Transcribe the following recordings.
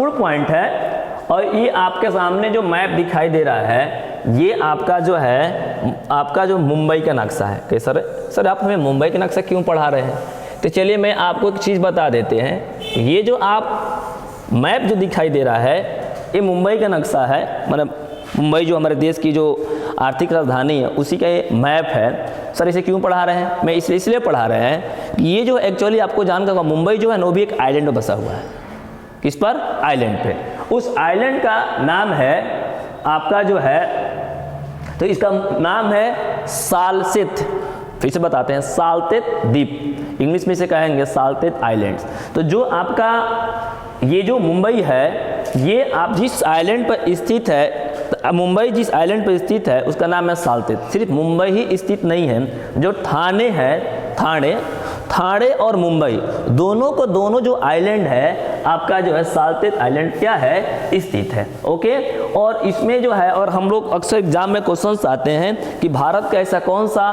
Point है और ये आपके सामने जो मैप दिखाई दे रहा है ये आपका जो है आपका जो मुंबई का नक्शा है। कैसा सर आप हमें मुंबई का नक्शा क्यों पढ़ा रहे हैं? तो चलिए मैं आपको एक चीज़ बता देते हैं। ये जो आप मैप जो दिखाई दे रहा है ये मुंबई का नक्शा है, मतलब मुंबई जो हमारे देश की जो आर्थिक राजधानी है उसी का ये मैप है। सर इसे क्यों पढ़ा रहे हैं? मैं इसलिए पढ़ा रहे हैं कि ये जो एक्चुअली आपको जानकर होगा मुंबई जो है वो भी एक आइलैंड में बसा हुआ है। किस पर? आइलैंड पे। उस आइलैंड का नाम है आपका जो है, तो इसका नाम है सालसेत। फिर से बताते हैं, सालसेत द्वीप, इंग्लिश में से कहेंगे सालसेत आइलैंड्स। तो जो आपका ये जो मुंबई है ये आप जिस आइलैंड पर स्थित है, मुंबई जिस आइलैंड पर स्थित है उसका नाम है सालसेत। सिर्फ मुंबई ही स्थित नहीं है, जो ठाणे है, ठाणे और मुंबई दोनों जो आइलैंड है आपका जो है सालसेत आइलैंड क्या है स्थित है। ओके, और इसमें जो है, और हम लोग अक्सर एग्जाम में क्वेश्चंस आते हैं कि भारत का ऐसा कौन सा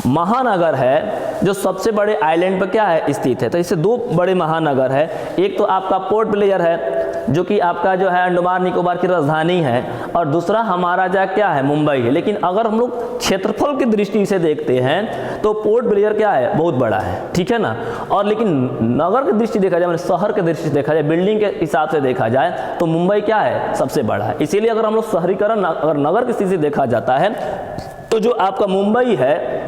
महानगर है जो सबसे बड़े आइलैंड पर क्या है स्थित है? तो इससे दो बड़े महानगर है। एक तो आपका पोर्ट ब्लेयर है जो कि आपका जो है अंडमान निकोबार की राजधानी है, और दूसरा हमारा जो क्या है मुंबई है। लेकिन अगर हम लोग क्षेत्रफल की दृष्टि से देखते हैं तो पोर्ट ब्लेयर क्या है बहुत बड़ा है, ठीक है ना। और लेकिन नगर की दृष्टि देखा जाए, मतलब शहर की दृष्टि से देखा जाए, बिल्डिंग के हिसाब से देखा जाए तो मुंबई क्या है सबसे बड़ा है। इसीलिए अगर हम लोग शहरीकरण अगर नगर की स्थिति से देखा जाता है तो जो आपका मुंबई है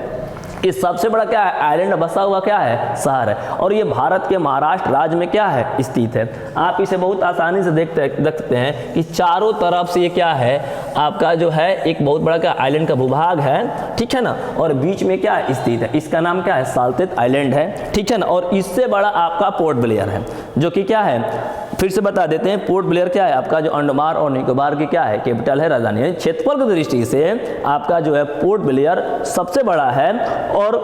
ये सबसे बड़ा क्या है आइलैंड बसा हुआ क्या है शहर है, और ये भारत के महाराष्ट्र राज्य में क्या है स्थित है। आप इसे बहुत आसानी से देख सकते हैं कि चारों तरफ से ये क्या है आपका जो है एक बहुत बड़ा क्या आइलैंड का भूभाग है, ठीक है ना, और बीच में क्या स्थित है, इसका नाम क्या है सालसेत आइलैंड है, ठीक है ना। और इससे बड़ा आपका पोर्ट ब्लेयर है जो कि क्या है, फिर से बता देते हैं, पोर्ट ब्लेयर क्या है आपका जो अंडमान और निकोबार की क्या है कैपिटल है, राजधानी है। क्षेत्रफल की दृष्टि से आपका जो है पोर्ट ब्लेयर सबसे बड़ा है, और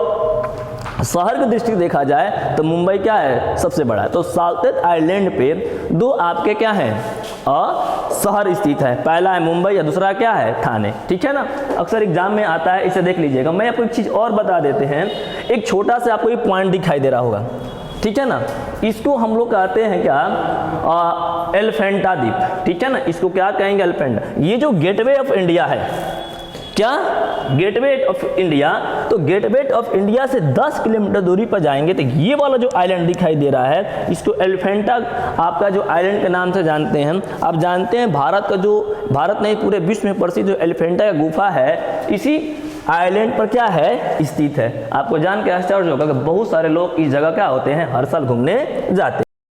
शहर की दृष्टि से देखा जाए तो मुंबई क्या है सबसे बड़ा है। तो सालसेत आइलैंड पे दो आपके क्या है शहर स्थित है, पहला है मुंबई या दूसरा क्या है ठाणे, ठीक है ना। अक्सर एग्जाम में आता है, इसे देख लीजिएगा। मैं आपको एक चीज़ और बता देते हैं, एक छोटा सा आपको एक पॉइंट दिखाई दे रहा होगा, ठीक है ना। इसको हम लोग कहते हैं क्या एलिफेंटा द्वीप, ठीक है ना। इसको क्या कहेंगे एलिफेंटा। ये जो गेटवे ऑफ इंडिया है, क्या गेटवे ऑफ इंडिया, तो गेटवे ऑफ इंडिया से 10 किलोमीटर दूरी पर जाएंगे तो ये वाला जो आइलैंड दिखाई दे रहा है इसको एलिफेंटा आपका जो आइलैंड के नाम से जानते हैं। आप जानते हैं भारत का जो, भारत नहीं पूरे विश्व में प्रसिद्ध जो एलिफेंटा का गुफा है इसी आइलैंड पर क्या है स्थित है। आपको जान के आश्चर्य होगा कि बहुत सारे लोग इस जगह क्या होते हैं हर साल घूमने जाते हैं।